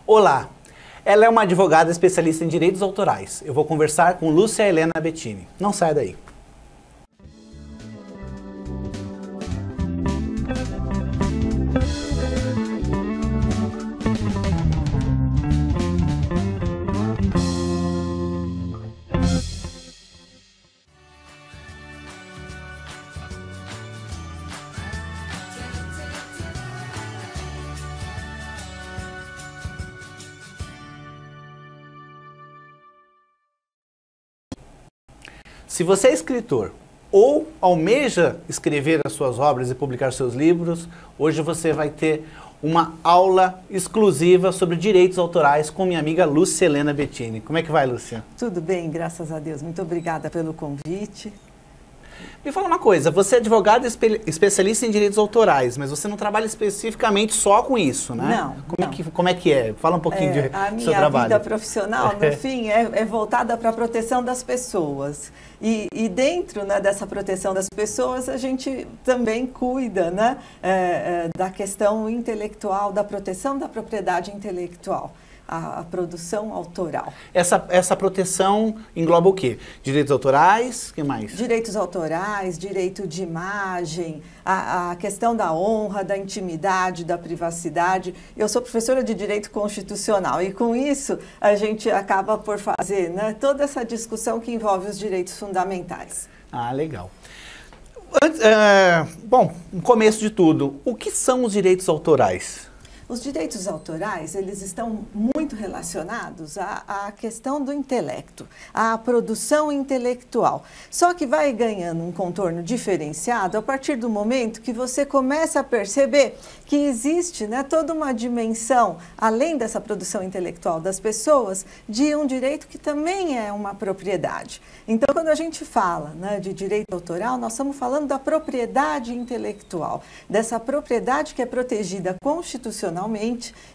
Olá, ela é uma advogada especialista em direitos autorais. Eu vou conversar com Lúcia Helena Bettini. Não saia daí. Se você é escritor ou almeja escrever as suas obras e publicar seus livros, hoje você vai ter uma aula exclusiva sobre direitos autorais com minha amiga Lúcia Helena Bettini. Como é que vai, Lúcia? Tudo bem, graças a Deus. Muito obrigada pelo convite. Me fala uma coisa, você é advogada especialista em direitos autorais, mas você não trabalha especificamente só com isso, né? Não. Como é que é? Fala um pouquinho do seu trabalho. A minha vida profissional, no fim, é voltada para a proteção das pessoas. E dentro, né, dessa proteção das pessoas, a gente também cuida, né, da questão intelectual, da proteção da propriedade intelectual. A produção autoral. Essa proteção engloba o quê? Direitos autorais, o que mais? Direitos autorais, direito de imagem, a questão da honra, da intimidade, da privacidade. Eu sou professora de Direito Constitucional e com isso a gente acaba por fazer, né, toda essa discussão que envolve os direitos fundamentais. Ah, legal. Bom, no começo de tudo, o que são os direitos autorais? Os direitos autorais, eles estão muito relacionados à questão do intelecto, à produção intelectual. Só que vai ganhando um contorno diferenciado a partir do momento que você começa a perceber que existe, né, toda uma dimensão, além dessa produção intelectual das pessoas, de um direito que também é uma propriedade. Então, quando a gente fala, né, de direito autoral, nós estamos falando da propriedade intelectual, dessa propriedade que é protegida constitucionalmente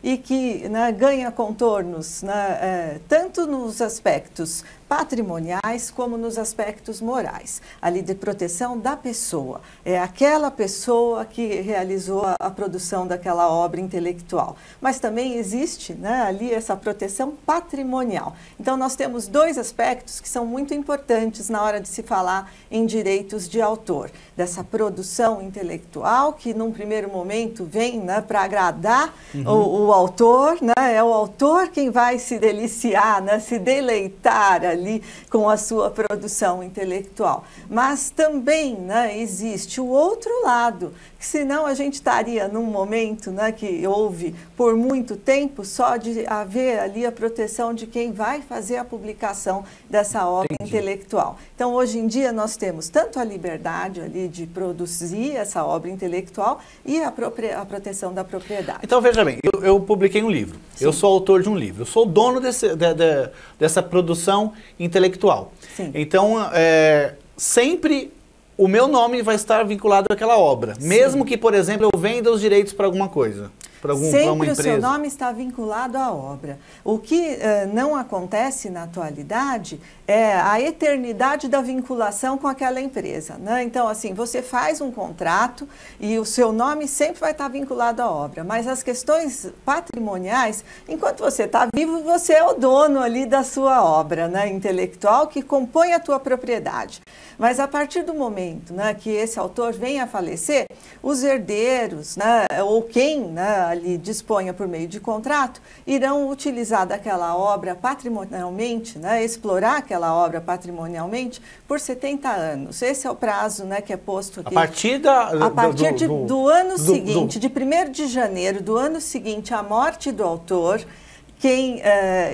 e que, né, ganha contornos, né, tanto nos aspectos patrimoniais como nos aspectos morais, ali de proteção da pessoa. É aquela pessoa que realizou a produção daquela obra intelectual. Mas também existe, né, ali essa proteção patrimonial. Então nós temos dois aspectos que são muito importantes na hora de se falar em direitos de autor. Dessa produção intelectual que num primeiro momento vem, né, para agradar o autor, né, é o autor quem vai se deliciar, né, se deleitar ali com a sua produção intelectual. Mas também, né, existe o outro lado, que senão a gente estaria num momento, né, que houve por muito tempo só de haver ali a proteção de quem vai fazer a publicação dessa obra intelectual. Então, hoje em dia, nós temos tanto a liberdade ali de produzir essa obra intelectual e a proteção da propriedade. Então, veja bem, eu publiquei um livro, sim, eu sou autor de um livro, eu sou o dono dessa produção intelectual. Sim. Então, sempre o meu nome vai estar vinculado àquela obra, sim, mesmo que, por exemplo, eu venda os direitos para alguma coisa. Sempre o seu nome está vinculado à obra. O que não acontece na atualidade é a eternidade da vinculação com aquela empresa, né? Então, assim, você faz um contrato e o seu nome sempre vai estar vinculado à obra, mas as questões patrimoniais, enquanto você está vivo, você é o dono ali da sua obra, né, intelectual que compõe a tua propriedade. Mas a partir do momento, né, que esse autor venha a falecer, os herdeiros, né, ou quem, né, ali disponha por meio de contrato, irão utilizar daquela obra patrimonialmente, né, explorar aquela obra patrimonialmente por 70 anos. Esse é o prazo, né, que é posto aqui. A partir do ano seguinte, de 1º de janeiro do ano seguinte à morte do autor, quem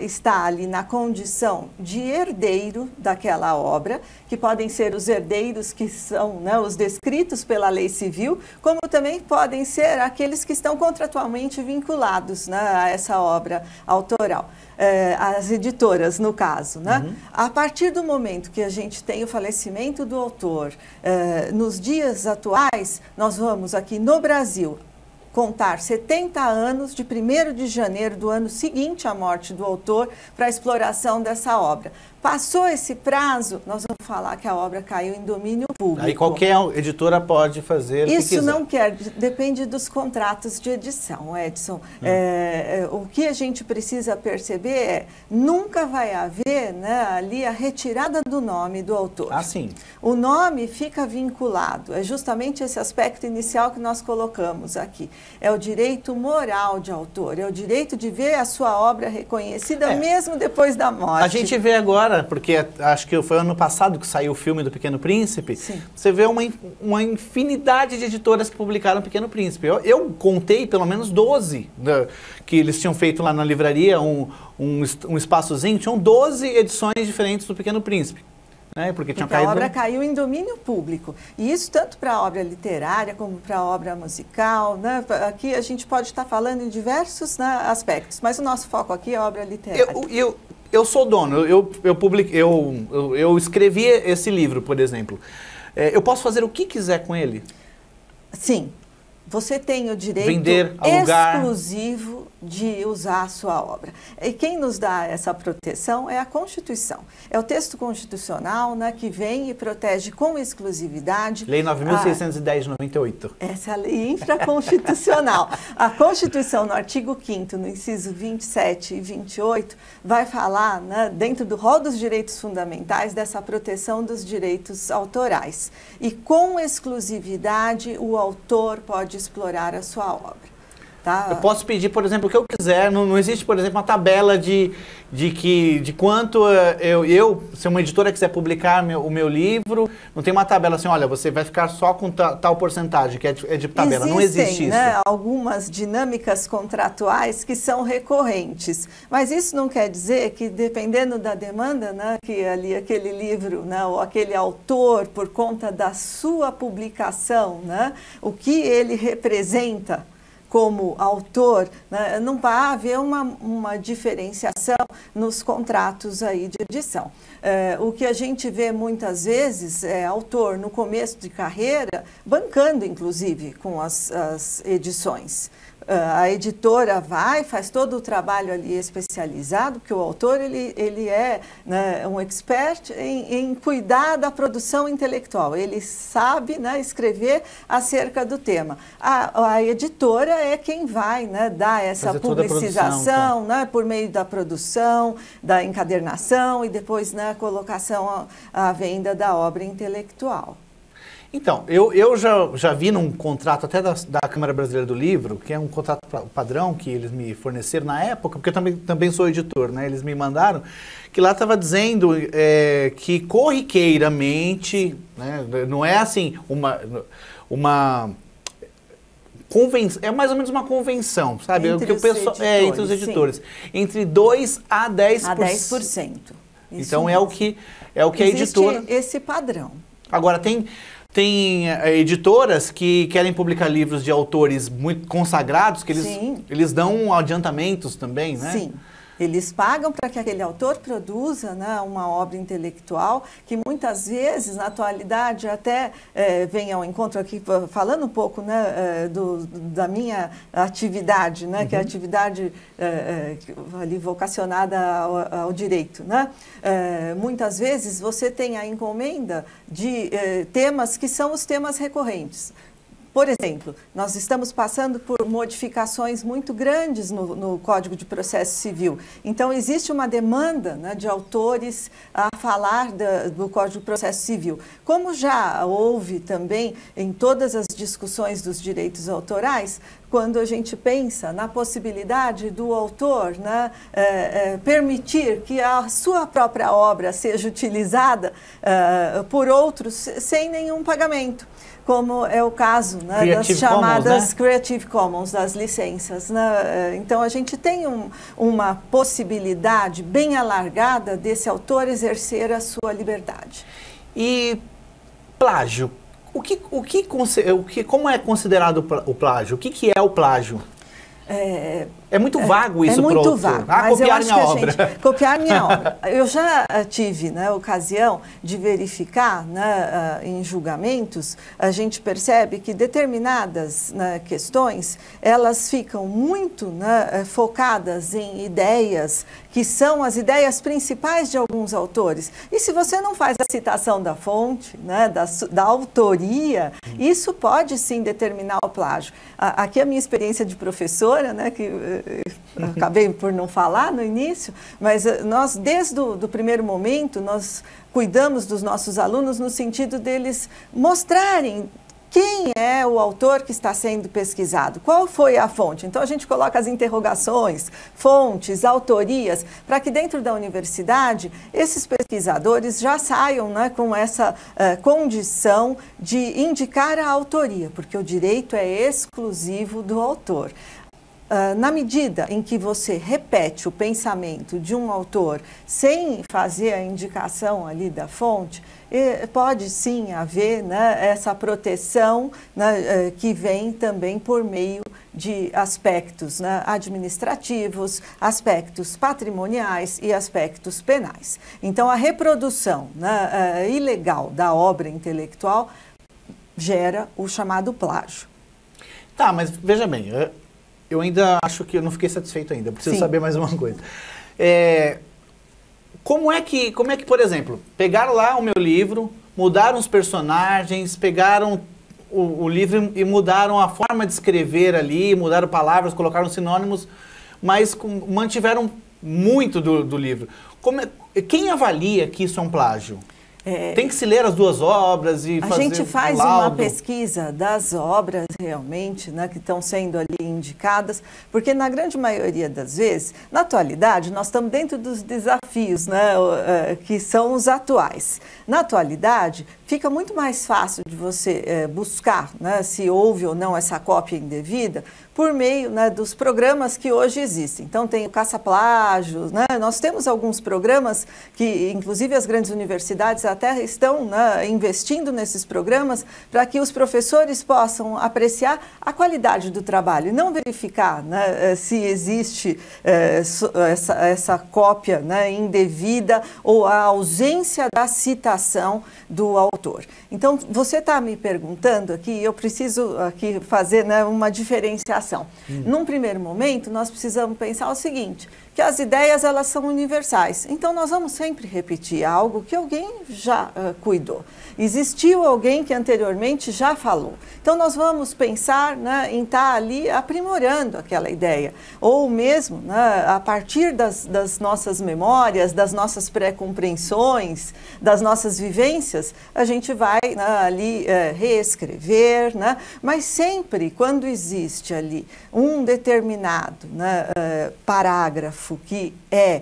está ali na condição de herdeiro daquela obra, que podem ser os herdeiros que são, né, os descritos pela lei civil, como também podem ser aqueles que estão contratualmente vinculados, né, a essa obra autoral. As editoras, no caso, né? A partir do momento que a gente tem o falecimento do autor, nos dias atuais, nós vamos aqui no Brasil contar 70 anos de 1º de janeiro do ano seguinte à morte do autor para a exploração dessa obra. Passou esse prazo, nós vamos falar que a obra caiu em domínio público. Aí qualquer editora pode fazer o que quiser. Isso não depende dos contratos de edição, Edson. O que a gente precisa perceber é, nunca vai haver, né, ali a retirada do nome do autor. Ah, sim. O nome fica vinculado, é justamente esse aspecto inicial que nós colocamos aqui. É o direito moral de autor, é o direito de ver a sua obra reconhecida mesmo depois da morte. A gente vê agora, porque acho que foi ano passado que saiu o filme do Pequeno Príncipe, Sim. Você vê uma infinidade de editoras que publicaram o Pequeno Príncipe. Eu contei pelo menos 12 que eles tinham feito lá na livraria, um espaçozinho, tinham 12 edições diferentes do Pequeno Príncipe. Porque a obra caiu em domínio público. E isso tanto para a obra literária como para a obra musical. Né? Aqui a gente pode estar falando em diversos, né, aspectos, mas o nosso foco aqui é a obra literária. Eu sou dono, eu escrevi esse livro, por exemplo. Eu posso fazer o que quiser com ele? Sim. Você tem o direito vender, alugar, exclusivo de usar a sua obra. E quem nos dá essa proteção é a Constituição. É o texto constitucional, né, que vem e protege com exclusividade... Lei 9.610 de 98. Essa é a lei infraconstitucional. A Constituição, no artigo 5º, no inciso 27 e 28, vai falar, né, dentro do rol dos direitos fundamentais, dessa proteção dos direitos autorais. E com exclusividade, o autor pode explorar a sua obra. Tá? Eu posso pedir, por exemplo, o que eu quiser. Não existe, por exemplo, uma tabela de quanto se uma editora quiser publicar o meu livro, não tem uma tabela assim, olha, você vai ficar só com tal porcentagem, que é de tabela. Não existe isso. Né, algumas dinâmicas contratuais que são recorrentes, mas isso não quer dizer que, dependendo da demanda, né, que ali aquele livro, né, ou aquele autor, por conta da sua publicação, né, o que ele representa como autor, né, não vai haver uma diferenciação nos contratos aí de edição. O que a gente vê muitas vezes é autor no começo de carreira bancando, inclusive, com as edições. A editora faz todo o trabalho ali especializado, porque o autor ele é, né, um expert em cuidar da produção intelectual. Ele sabe, né, escrever acerca do tema. A editora é quem vai, né, dar essa publicização, então, né, por meio da produção, da encadernação e depois, né, a colocação à venda da obra intelectual. Então, eu já vi num contrato até da Câmara Brasileira do Livro, que é um contrato padrão que eles me forneceram na época, porque eu também sou editor, né? Eles me mandaram, que lá estava dizendo que corriqueiramente, né, não é assim uma convenção, é mais ou menos uma convenção, sabe? Entre os editores. Sim. Entre 2% a 10%. A 10%. Então é o que a editora... Existe esse padrão. Agora, tem editoras que querem publicar livros de autores muito consagrados, que eles dão adiantamentos também, né? Sim. Eles pagam para que aquele autor produza, né, uma obra intelectual que muitas vezes, na atualidade, até vem ao encontro aqui, falando um pouco, né, da minha atividade, né, que é a atividade ali vocacionada ao direito. Né? Muitas vezes você tem a encomenda de temas que são os temas recorrentes. Por exemplo, nós estamos passando por modificações muito grandes no Código de Processo Civil. Então, existe uma demanda, né, de autores a falar do Código de Processo Civil. Como já houve também em todas as discussões dos direitos autorais, quando a gente pensa na possibilidade do autor, né, permitir que a sua própria obra seja utilizada por outros sem nenhum pagamento, como é o caso, né, das chamadas Commons, né? Creative Commons, das licenças. Né? Então, a gente tem uma possibilidade bem alargada desse autor exercer a sua liberdade. E plágio? Como é considerado o plágio? O que é o plágio? É muito vago isso, muito pronto. vago, Ah, mas copiar minha obra. Copiar minha obra. Eu já tive, né, ocasião de verificar, né, em julgamentos, a gente percebe que determinadas, né, questões, elas ficam muito, né, focadas em ideias que são as ideias principais de alguns autores. E se você não faz a citação da fonte, né, da autoria, isso pode sim determinar o plágio. Aqui a minha experiência de professora, né, que acabei por não falar no início, mas nós, desde o primeiro momento, nós cuidamos dos nossos alunos no sentido deles mostrarem quem é o autor que está sendo pesquisado, qual foi a fonte. Então, a gente coloca as interrogações, fontes, autorias, para que dentro da universidade, esses pesquisadores já saiam, né, com essa condição de indicar a autoria, porque o direito é exclusivo do autor. Na medida em que você repete o pensamento de um autor sem fazer a indicação ali da fonte, pode sim haver, né, essa proteção, né, que vem também por meio de aspectos, né, administrativos, aspectos patrimoniais e aspectos penais. Então, a reprodução, né, ilegal da obra intelectual gera o chamado plágio. Tá, mas veja bem, eu ainda acho que eu não fiquei satisfeito ainda, preciso saber mais uma coisa. Como é que, por exemplo, pegaram lá o meu livro, mudaram os personagens, pegaram o livro e mudaram a forma de escrever ali, mudaram palavras, colocaram sinônimos, mas mantiveram muito do livro. Quem avalia que isso é um plágio? Tem que se ler as duas obras e fazer um laudo? A gente faz uma pesquisa das obras realmente, né, que estão sendo ali indicadas, porque na grande maioria das vezes, na atualidade, nós estamos dentro dos desafios, né, que são os atuais. Na atualidade, fica muito mais fácil de você buscar, né, se houve ou não essa cópia indevida, por meio, né, dos programas que hoje existem. Então, tem o caça-plágios, né? Nós temos alguns programas que, inclusive, as grandes universidades até estão, né, investindo nesses programas para que os professores possam apreciar a qualidade do trabalho e não verificar, né, se existe essa cópia, né, indevida ou a ausência da citação do autor. Então, você está me perguntando aqui, eu preciso aqui fazer, né, uma diferenciação. Num primeiro momento, nós precisamos pensar o seguinte, que as ideias, elas são universais. Então, nós vamos sempre repetir algo que alguém já cuidou. Existiu alguém que anteriormente já falou. Então, nós vamos pensar, né, em estar ali aprimorando aquela ideia. Ou mesmo, né, a partir das nossas memórias, das nossas pré-compreensões, das nossas vivências, a gente vai, né, ali reescrever, né, mas sempre quando existe ali um determinado, né, parágrafo que é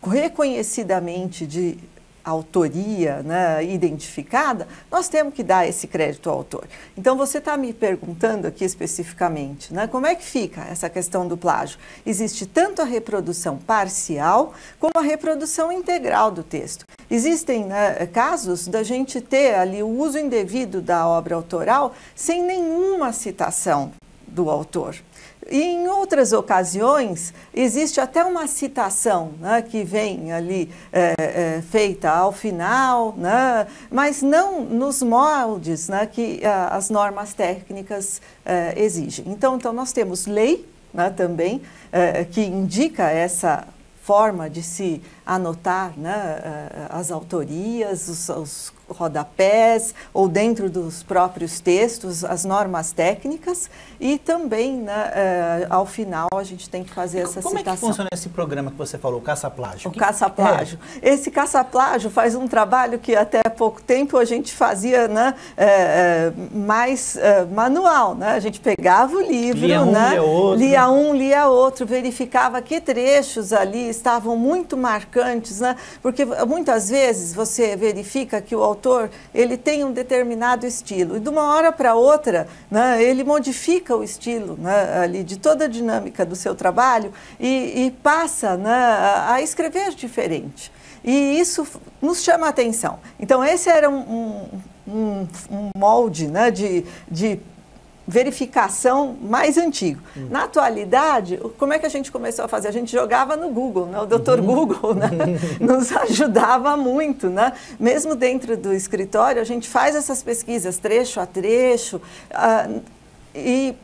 reconhecidamente de autoria, né, identificada, nós temos que dar esse crédito ao autor. Então, você está me perguntando aqui especificamente, né, como é que fica essa questão do plágio? Existe tanto a reprodução parcial como a reprodução integral do texto. Existem, né, casos da gente ter ali o uso indevido da obra autoral sem nenhuma citação do autor. E em outras ocasiões, existe até uma citação, né, que vem ali feita ao final, né, mas não nos moldes, né, que as normas técnicas exigem. Então, nós temos lei, né, também, que indica essa forma de se anotar, né, as autorias, os rodapés, ou dentro dos próprios textos, as normas técnicas, e também, né, ao final, a gente tem que fazer essa citação. Como é que funciona esse programa que você falou, o caça-plágio? O caça-plágio. Esse caça-plágio faz um trabalho que até há pouco tempo a gente fazia, né, mais manual, né? A gente pegava o livro, lia um, né, lia outro. Lia um, lia outro, verificava que trechos ali estavam muito marcantes, né? Porque muitas vezes você verifica que o autor, ele tem um determinado estilo, e de uma hora para outra, né, ele modifica o estilo, né, ali, de toda a dinâmica do seu trabalho e passa, né, a escrever diferente. E isso nos chama a atenção. Então, esse era um molde, né, de verificação mais antigo. Na atualidade, como é que a gente começou a fazer? A gente jogava no Google, né? O Dr. Google, né? Nos ajudava muito, né? Mesmo dentro do escritório, a gente faz essas pesquisas trecho a trecho, e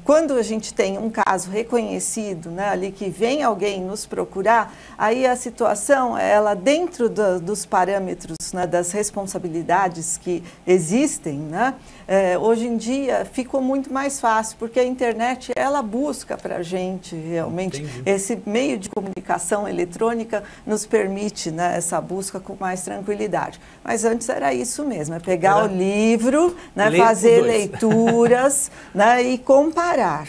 quando a gente tem um caso reconhecido, né, ali que vem alguém nos procurar, aí a situação, ela dentro dos parâmetros, né, das responsabilidades que existem, né, hoje em dia ficou muito mais fácil, porque a internet, ela busca para a gente realmente, esse meio de comunicação eletrônica nos permite, né, essa busca com mais tranquilidade. Mas antes era isso mesmo, é pegar o livro, né, fazer leituras, né, e comparar.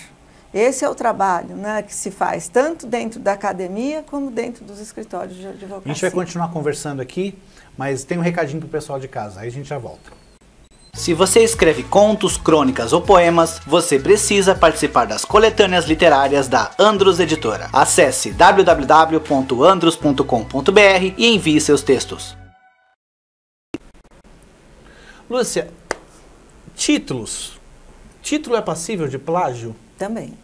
Esse é o trabalho, né, que se faz tanto dentro da academia como dentro dos escritórios de advocacia. A gente vai continuar conversando aqui, mas tem um recadinho para o pessoal de casa, aí a gente já volta. Se você escreve contos, crônicas ou poemas, você precisa participar das coletâneas literárias da Andrus Editora. Acesse www.andrus.com.br e envie seus textos. Lúcia, títulos. Título é passível de plágio? Também.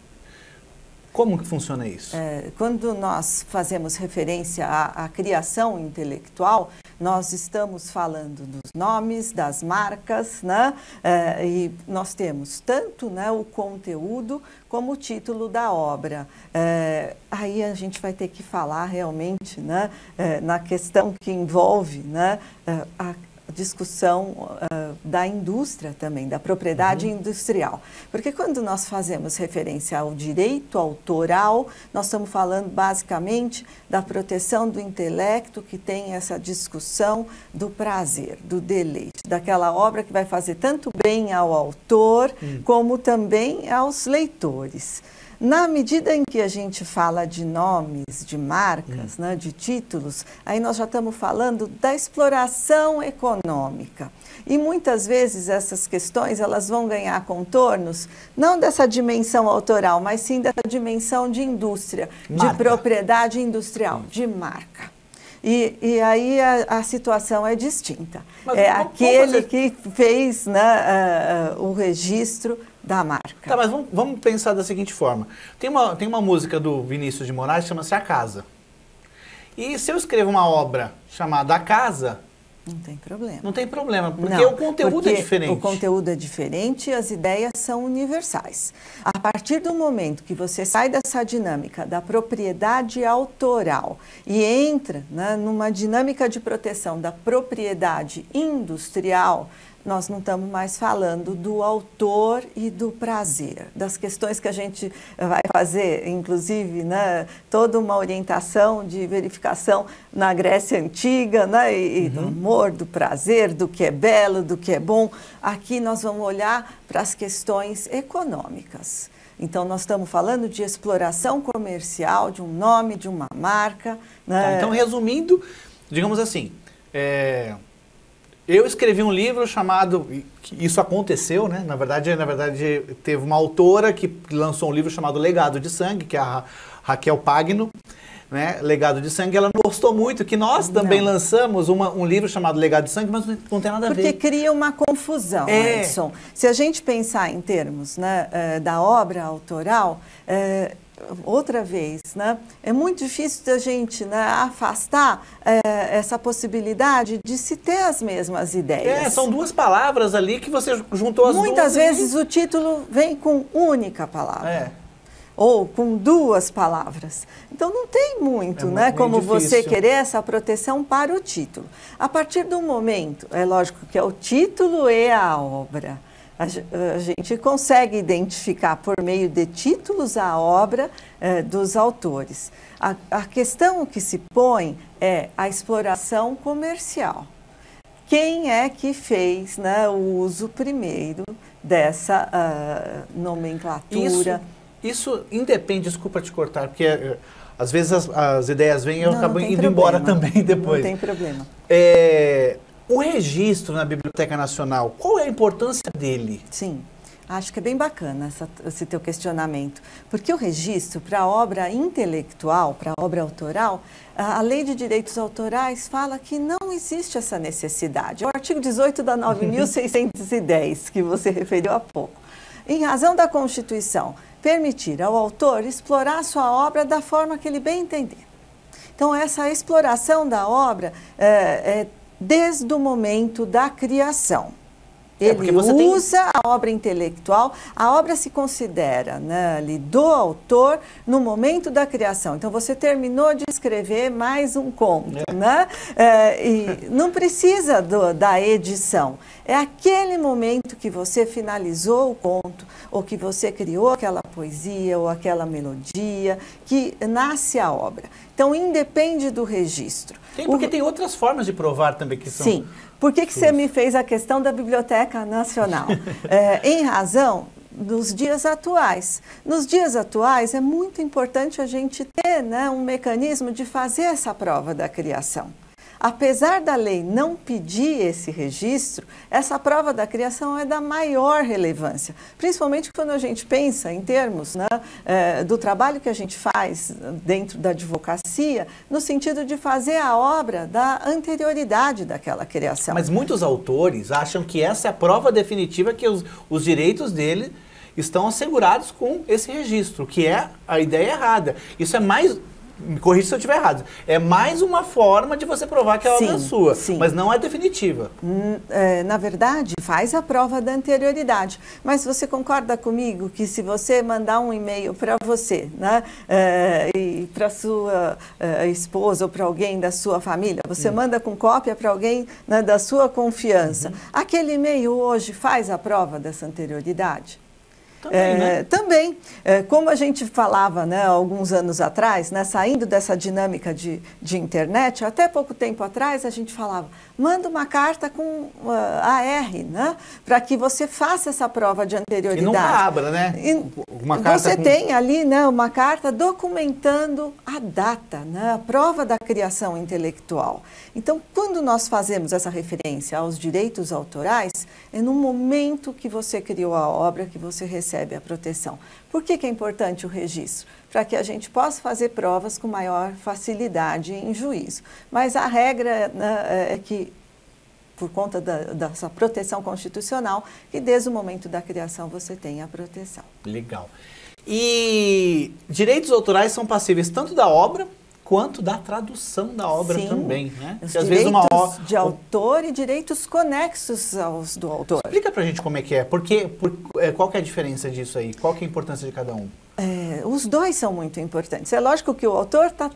Como que funciona isso? Quando nós fazemos referência à criação intelectual, nós estamos falando dos nomes, das marcas, né? E nós temos tanto, né, o conteúdo como o título da obra. Aí a gente vai ter que falar realmente, né, na questão que envolve, né, a discussão da indústria também, da propriedade industrial. Porque quando nós fazemos referência ao direito autoral, nós estamos falando basicamente da proteção do intelecto, que tem essa discussão do prazer, do deleite, daquela obra que vai fazer tanto bem ao autor, como também aos leitores. Na medida em que a gente fala de nomes, de marcas, né, de títulos, aí nós já estamos falando da exploração econômica. E muitas vezes essas questões, elas vão ganhar contornos, não dessa dimensão autoral, mas sim dessa dimensão de indústria, de propriedade industrial, de marca. E aí a situação é distinta. Mas é aquele que fez, né, o registro da marca. Tá, mas vamos pensar da seguinte forma. Tem uma música do Vinícius de Moraes que chama-se A Casa. E se eu escrevo uma obra chamada A Casa... Não tem problema. Não tem problema, porque o conteúdo é diferente. O conteúdo é diferente e as ideias são universais. A partir do momento que você sai dessa dinâmica da propriedade autoral e entra, né, numa dinâmica de proteção da propriedade industrial, nós não estamos mais falando do autor e do prazer, das questões que a gente vai fazer, inclusive, né, toda uma orientação de verificação na Grécia Antiga, né, e do amor, do prazer, do que é belo, do que é bom. Aqui nós vamos olhar para as questões econômicas. Então, nós estamos falando de exploração comercial, de um nome, de uma marca. Né? Tá, então, resumindo, digamos assim... Eu escrevi um livro chamado, isso aconteceu, né? Na verdade, teve uma autora que lançou um livro chamado Legado de Sangue, que é a Raquel Pagno, né? Legado de Sangue. Ela não gostou muito, que nós também lançamos um livro chamado Legado de Sangue, mas não tem nada a ver. Porque cria uma confusão, Edson. Se a gente pensar em termos, né, da obra autoral... outra vez, né? É muito difícil da gente, né, afastar essa possibilidade de se ter as mesmas ideias. São duas palavras ali que você juntou as duas. Muitas vezes o título vem com única palavra. Ou com duas palavras. Então não tem muito, né, como você querer essa proteção para o título. A partir do momento, é lógico que é o título e a obra. A gente consegue identificar por meio de títulos a obra dos autores. A questão que se põe é a exploração comercial. Quem é que fez, né, o uso primeiro dessa nomenclatura? Isso independe, desculpa te cortar, porque às vezes as ideias vêm e eu acabo indo embora também depois. Não tem problema. O registro na Biblioteca Nacional, qual é a importância dele? Sim, acho que é bem bacana esse teu questionamento, porque o registro para a obra intelectual, para a obra autoral, a Lei de Direitos Autorais fala que não existe essa necessidade. É o artigo 18 da 9.610, que você referiu há pouco. em razão da Constituição, permitir ao autor explorar a sua obra da forma que ele bem entender. Então, essa exploração da obra é desde o momento da criação. Ele usa a obra intelectual, a obra se considera, né, ali, do autor no momento da criação. Então, você terminou de escrever mais um conto, né? E não precisa da edição. É aquele momento que você finalizou o conto, ou que você criou aquela poesia, ou aquela melodia, que nasce a obra. Então, independe do registro. Porque tem outras formas de provar também que são... Sim. Por que você me fez a questão da Biblioteca Nacional? Em razão dos dias atuais. Nos dias atuais, é muito importante a gente ter, né, um mecanismo de fazer essa prova da criação. Apesar da lei não pedir esse registro, essa prova da criação é da maior relevância, principalmente quando a gente pensa em termos, né, do trabalho que a gente faz dentro da advocacia, no sentido de fazer a obra da anterioridade daquela criação. Mas muitos autores acham que essa é a prova definitiva que os direitos dele estão assegurados com esse registro, que é a ideia errada. Isso é mais... Me corrija se eu estiver errado. É mais uma forma de você provar que a obra é sua, mas não é definitiva. Na verdade, faz a prova da anterioridade. Mas você concorda comigo que se você mandar um e-mail para você, né, e para sua esposa ou para alguém da sua família, você manda com cópia para alguém, né, da sua confiança, aquele e-mail hoje faz a prova dessa anterioridade? Também, né? Também. Como a gente falava, né, alguns anos atrás, né, saindo dessa dinâmica de internet, até pouco tempo atrás a gente falava, manda uma carta com AR, né, para que você faça essa prova de anterioridade. E nunca abra, né? Uma carta você tem ali, né, uma carta documentando a data, né, a prova da criação intelectual. Então, quando nós fazemos essa referência aos direitos autorais, é no momento que você criou a obra que você recebe a proteção. Por que é importante o registro? Para que a gente possa fazer provas com maior facilidade em juízo. Mas a regra, né, é que, por conta dessa proteção constitucional, que desde o momento da criação você tem a proteção. Legal. E direitos autorais são passíveis tanto da obra quanto da tradução da obra também, né? Os direitos de autor e direitos conexos aos do autor. Explica pra gente como é que é, qual que é a diferença disso aí, qual que é a importância de cada um? Os dois são muito importantes. É lógico que o autor está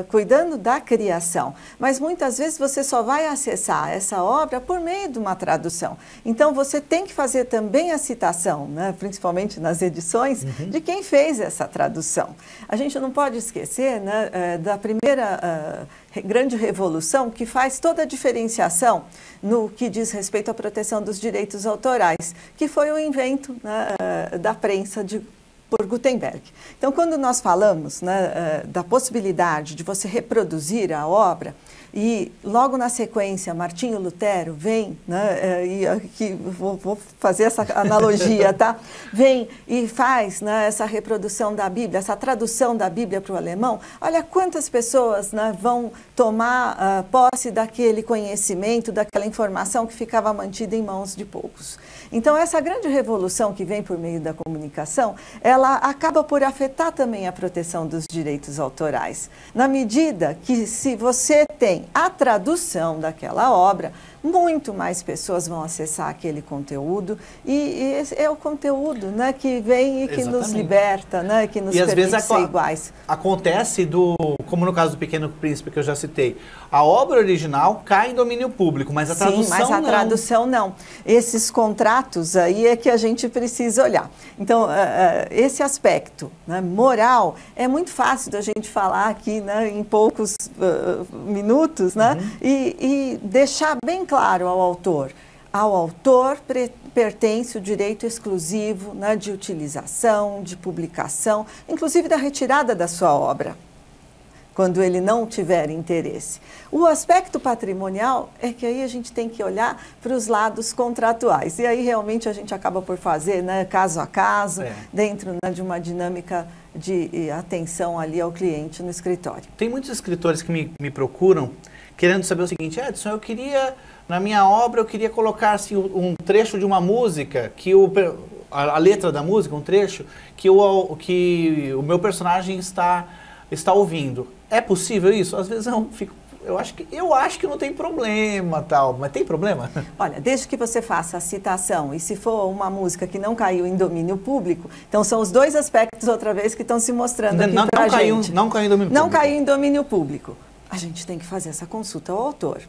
cuidando da criação, mas muitas vezes você só vai acessar essa obra por meio de uma tradução. Então, você tem que fazer também a citação, né, principalmente nas edições, de quem fez essa tradução. A gente não pode esquecer, né, da primeira grande revolução que faz toda a diferenciação no que diz respeito à proteção dos direitos autorais, que foi o invento, né, da prensa por Gutenberg. Então, quando nós falamos, né, da possibilidade de você reproduzir a obra, e logo na sequência, Martinho Lutero vem, né, e aqui vou fazer essa analogia, tá? Vem e faz, né, essa reprodução da Bíblia, essa tradução da Bíblia para o alemão. Olha quantas pessoas, né, vão tomar posse daquele conhecimento, daquela informação que ficava mantida em mãos de poucos. Então, essa grande revolução que vem por meio da comunicação, ela acaba por afetar também a proteção dos direitos autorais. Na medida que, se você tem a tradução daquela obra, muito mais pessoas vão acessar aquele conteúdo e esse é o conteúdo, né, que vem e que nos liberta, né, que nos permite ser iguais. Acontece como no caso do Pequeno Príncipe que eu já citei, a obra original cai em domínio público, mas a tradução não. Sim, mas a tradução não. Esses contratos aí é que a gente precisa olhar. Então, esse aspecto, né, moral é muito fácil da gente falar aqui, né, em poucos minutos, né, e deixar bem claro ao autor. Ao autor pertence o direito exclusivo, né, de utilização, de publicação, inclusive da retirada da sua obra, quando ele não tiver interesse. O aspecto patrimonial é que aí a gente tem que olhar para os lados contratuais. E aí realmente a gente acaba por fazer, né, caso a caso, dentro, né, de uma dinâmica de atenção ali ao cliente no escritório. Tem muitos escritores que me procuram querendo saber o seguinte: Edson, eu queria, na minha obra, eu queria colocar assim, um trecho de uma música que a letra da música, um trecho, que o meu personagem está ouvindo. É possível isso? Às vezes eu acho que não tem problema, tal, mas tem problema? Olha, desde que você faça a citação e se for uma música que não caiu em domínio público, então são os dois aspectos outra vez que estão se mostrando aqui pra gente. Não caiu em domínio público. Não caiu em domínio público. A gente tem que fazer essa consulta ao autor.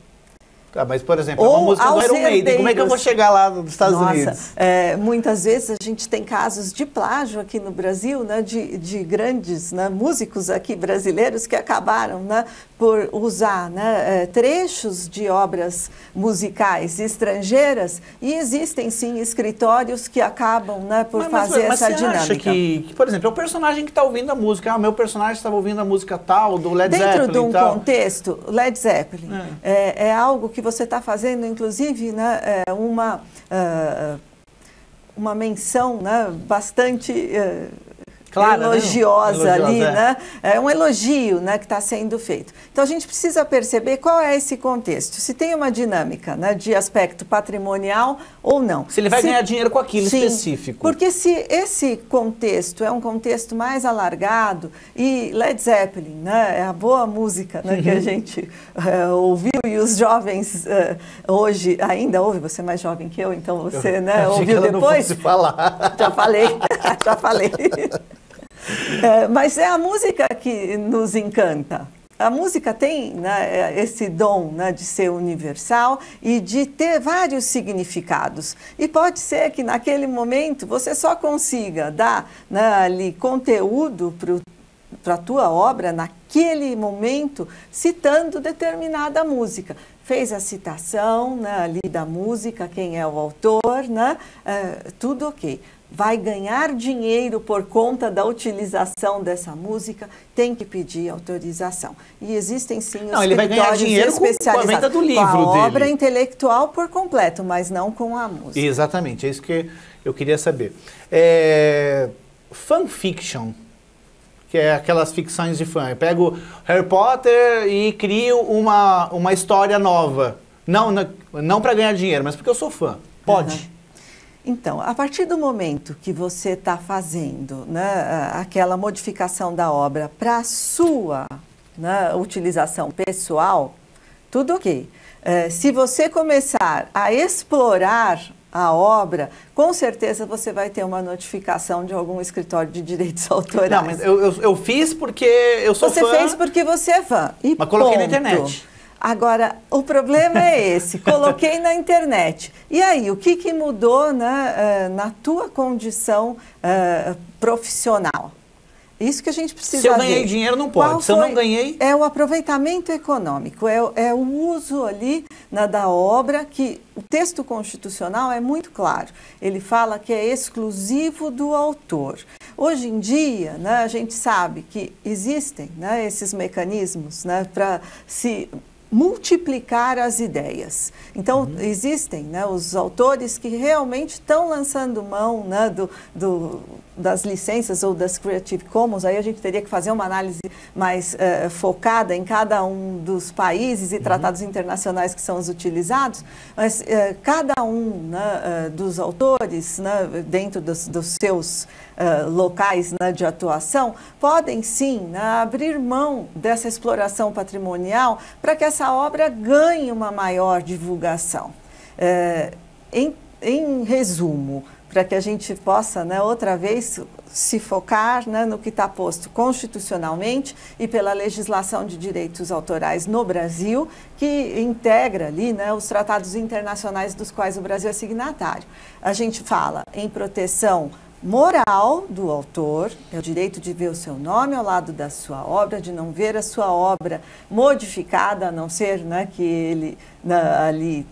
Ah, mas, por exemplo, é uma música do Iron Maiden, como é que eu vou chegar lá nos Estados Unidos? Muitas vezes a gente tem casos de plágio aqui no Brasil, né, de grandes, né, músicos aqui brasileiros que acabaram, né, por usar, né, trechos de obras musicais estrangeiras, e existem sim escritórios que acabam, né, por fazer essa dinâmica. Mas você acha que, por exemplo, é o personagem que está ouvindo a música, o meu personagem estava ouvindo a música tal, do Led Zeppelin dentro de um tal. contexto, Led Zeppelin é algo que você está fazendo, inclusive, né, uma menção, né, bastante clara, elogiosa, né? Ali, né? É um elogio, né, que está sendo feito. Então a gente precisa perceber qual é esse contexto, se tem uma dinâmica, né, de aspecto patrimonial ou não. Se ele vai ganhar dinheiro com aquilo específico. Porque se esse contexto é um contexto mais alargado, e Led Zeppelin, né, é a boa música, né, que a gente ouviu, e os jovens hoje ainda ouvem, você é mais jovem que eu, então você né, ouviu depois? Não fosse falar. Já falei, já falei. Mas é a música que nos encanta. A música tem, né, esse dom, né, de ser universal e de ter vários significados. E pode ser que naquele momento você só consiga dar, né, ali conteúdo para a tua obra naquele momento, citando determinada música. Fez a citação, né, ali da música, quem é o autor, né, tudo ok. Vai ganhar dinheiro por conta da utilização dessa música, tem que pedir autorização. E existem sim os ele vai ganhar dinheiro com a venda do livro com a dele. Obra intelectual por completo, mas não com a música. Exatamente, é isso que eu queria saber. Fanfiction, que é aquelas ficções de fã. Eu pego Harry Potter e crio uma história nova. Não para ganhar dinheiro, mas porque eu sou fã. Pode? Então, a partir do momento que você está fazendo, né, aquela modificação da obra para a sua, né, utilização pessoal, tudo ok. Se você começar a explorar a obra, com certeza você vai ter uma notificação de algum escritório de direitos autorais. Não, mas eu fiz porque eu sou fã. Você fez porque você é fã. E mas coloquei na internet. Agora, o problema é esse, coloquei na internet. E aí, o que mudou, né, na tua condição profissional? Isso que a gente precisa ver. Se eu ganhei dinheiro, não pode. Se eu não ganhei... É o aproveitamento econômico, é o uso ali, né, da obra, que o texto constitucional é muito claro. Ele fala que é exclusivo do autor. Hoje em dia, né, a gente sabe que existem, né, esses mecanismos, né, para se multiplicar as ideias. Então, existem, né, os autores que realmente estão lançando mão, né, das licenças ou das Creative Commons. Aí a gente teria que fazer uma análise mais focada em cada um dos países e tratados internacionais que são os utilizados, mas cada um, né, dos autores, né, dentro dos seus locais, né, de atuação, podem sim, né, abrir mão dessa exploração patrimonial para que essa obra ganhe uma maior divulgação. Em resumo, para que a gente possa, né, outra vez se focar, né, no que está posto constitucionalmente e pela legislação de direitos autorais no Brasil, que integra ali, né, os tratados internacionais dos quais o Brasil é signatário. A gente fala em proteção moral do autor, é o direito de ver o seu nome ao lado da sua obra, de não ver a sua obra modificada, a não ser, né, que ele ali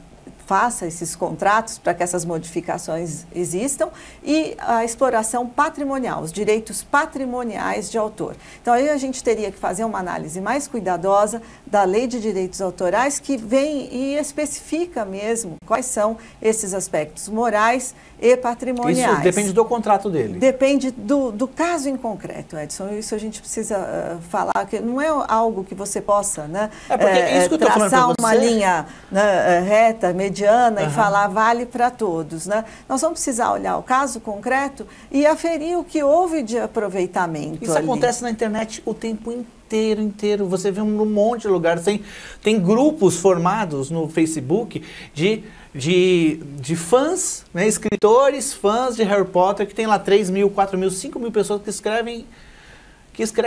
faça esses contratos para que essas modificações existam, e a exploração patrimonial, os direitos patrimoniais de autor. Então, aí a gente teria que fazer uma análise mais cuidadosa da Lei de Direitos Autorais, que vem e especifica mesmo quais são esses aspectos morais e patrimoniais. Isso depende do contrato dele. Depende do caso em concreto, Edson. Isso a gente precisa falar, que não é algo que você possa, né, isso que eu tô falando pra traçar uma linha, né, reta, mediana, mediana e falar vale para todos, né? Nós vamos precisar olhar o caso concreto e aferir o que houve de aproveitamento. Isso acontece na internet o tempo inteiro. Você vê um monte de lugares. Tem grupos formados no Facebook de fãs, né, escritores, fãs de Harry Potter, que tem lá 3 mil, 4 mil, 5 mil pessoas que escrevem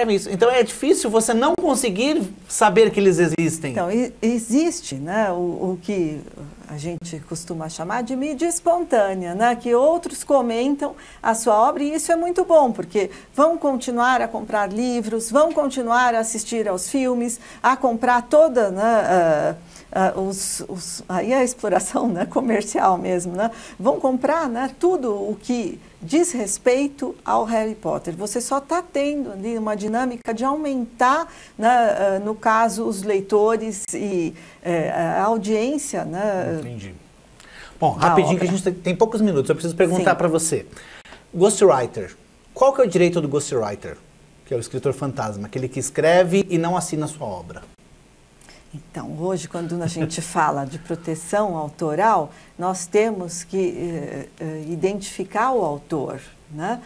isso. Então é difícil você não conseguir saber que eles existem. Então, existe, né, o que a gente costuma chamar de mídia espontânea, né, que outros comentam a sua obra, e isso é muito bom, porque vão continuar a comprar livros, vão continuar a assistir aos filmes, a comprar toda, né, aí a exploração, né, comercial mesmo, né, vão comprar, né, tudo o que diz respeito ao Harry Potter. Você só está tendo ali uma dinâmica de aumentar, né, no caso, os leitores e a audiência. Né, entendi. Bom, rapidinho, que a gente tem poucos minutos, eu preciso perguntar para você. Ghostwriter, qual que é o direito do ghostwriter? Que é o escritor fantasma, aquele que escreve e não assina a sua obra. Então, hoje, quando a gente fala de proteção autoral, nós temos que identificar o autor, né?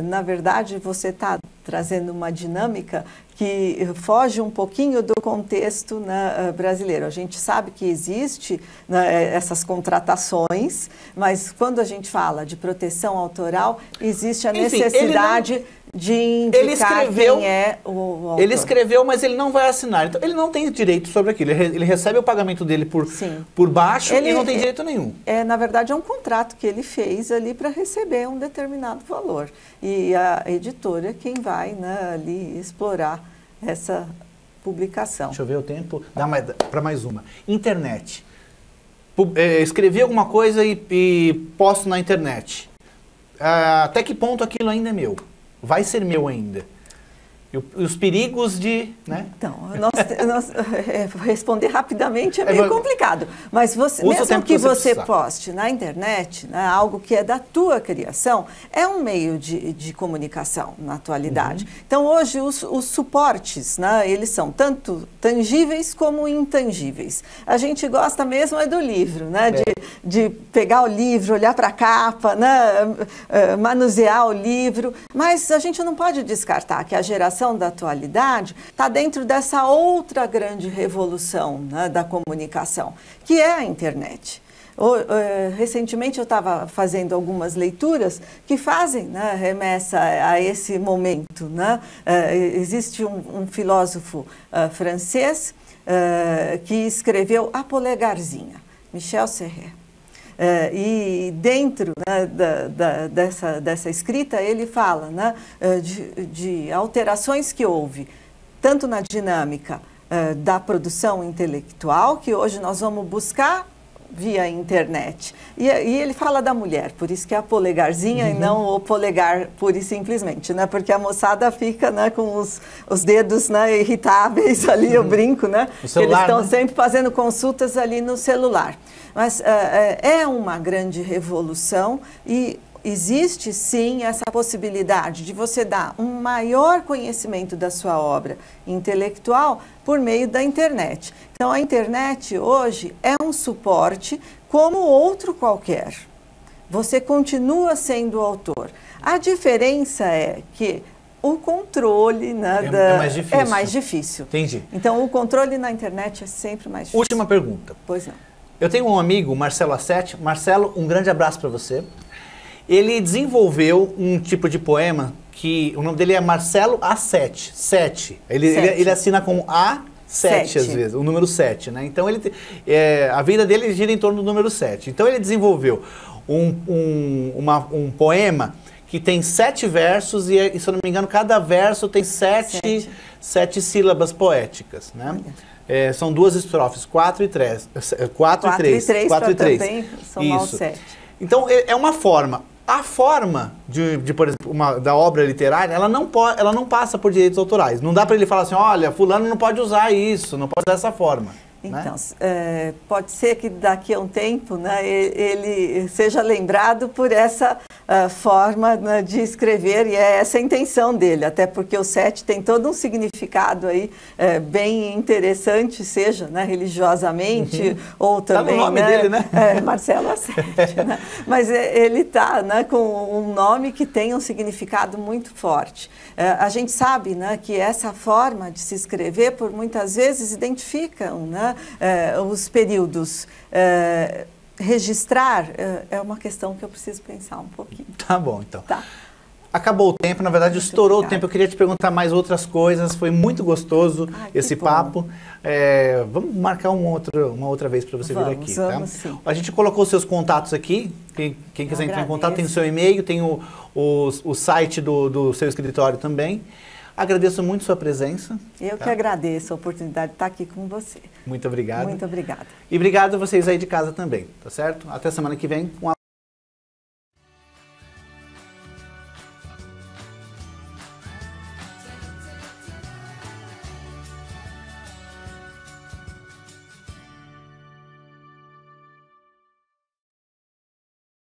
Na verdade, você está trazendo uma dinâmica que foge um pouquinho do contexto, né, brasileiro. A gente sabe que existe, né, essas contratações, mas quando a gente fala de proteção autoral, existe a necessidade de indicar quem é o autor. Ele escreveu, mas ele não vai assinar. Então, ele não tem direito sobre aquilo. Ele recebe o pagamento dele por baixo e não tem direito nenhum. Na verdade, é um contrato que ele fez ali para receber um determinado valor. E a editora é quem vai, né, ali explorar essa publicação. Deixa eu ver o tempo. Dá para mais uma. Internet. Escrevi alguma coisa e posto na internet. Até que ponto aquilo ainda é meu? Vai ser meu ainda. E os perigos de... Né? Então, responder rapidamente é meio complicado. Mas mesmo que você poste na internet, né, algo que é da tua criação, é um meio de comunicação na atualidade. Então, hoje, os suportes, né, eles são tanto tangíveis como intangíveis. A gente gosta mesmo do livro, né, de pegar o livro, olhar para a capa, né, manusear o livro, mas a gente não pode descartar que a geração da atualidade está dentro dessa outra grande revolução, né, da comunicação, que é a internet. Recentemente eu estava fazendo algumas leituras que fazem, né, remessa a esse momento, né? Existe um filósofo francês que escreveu A Polegarzinha, Michel Serret. E dentro, né, dessa escrita ele fala, né, de alterações que houve, tanto na dinâmica da produção intelectual, que hoje nós vamos buscar via internet. E ele fala da mulher, por isso que é a polegarzinha e não o polegar pura e simplesmente, né? Porque a moçada fica, né, com os dedos, né, irritáveis ali, eu brinco, né? Celular, eles estão, né, sempre fazendo consultas ali no celular. Mas é uma grande revolução e existe sim essa possibilidade de você dar um maior conhecimento da sua obra intelectual por meio da internet. Então, a internet hoje é um suporte como outro qualquer. Você continua sendo autor. A diferença é que o controle, né, é mais difícil. Entendi. Então, o controle na internet é sempre mais difícil. Última pergunta. Pois não. Eu tenho um amigo, Marcelo Assetti. Marcelo, um grande abraço para você. Ele desenvolveu um tipo de poema que o nome dele é Marcelo Assetti. Ele assina como A7 às vezes, o número 7, né? Então a vida dele gira em torno do número 7. Então ele desenvolveu um poema que tem 7 versos e, se eu não me engano, cada verso tem 7 sílabas poéticas, né? São 2 estrofes, 4 e 3. 4 e 3. Também somar os 7. Então, é uma forma. A forma, por exemplo, da obra literária, ela não passa por direitos autorais. Não dá para ele falar assim, olha, fulano não pode usar isso, não pode usar dessa forma. Então, né? Pode ser que daqui a um tempo, né, ele seja lembrado por essa forma, né, de escrever, e é essa a intenção dele, até porque o 7 tem todo um significado aí bem interessante, seja, né, religiosamente, ou também... Tá no nome dele, né? Marcelo Assede, né? Mas ele está, né, com um nome que tem um significado muito forte. A gente sabe, né, que essa forma de se escrever, por muitas vezes, identificam, né, os períodos. Registrar é uma questão que eu preciso pensar um pouquinho. Tá bom, então. Tá. Acabou o tempo, na verdade estourou o tempo. Eu queria te perguntar mais outras coisas, foi muito gostoso esse papo. Vamos marcar uma outra vez para você vir aqui. Vamos, tá? sim. A gente colocou os seus contatos aqui, quem quiser entrar em contato tem o seu e-mail, tem o site do seu escritório também. Agradeço muito sua presença. Eu que agradeço a oportunidade de estar aqui com você. Muito obrigado. Muito obrigada. E obrigado a vocês aí de casa também, tá certo? Até semana que vem.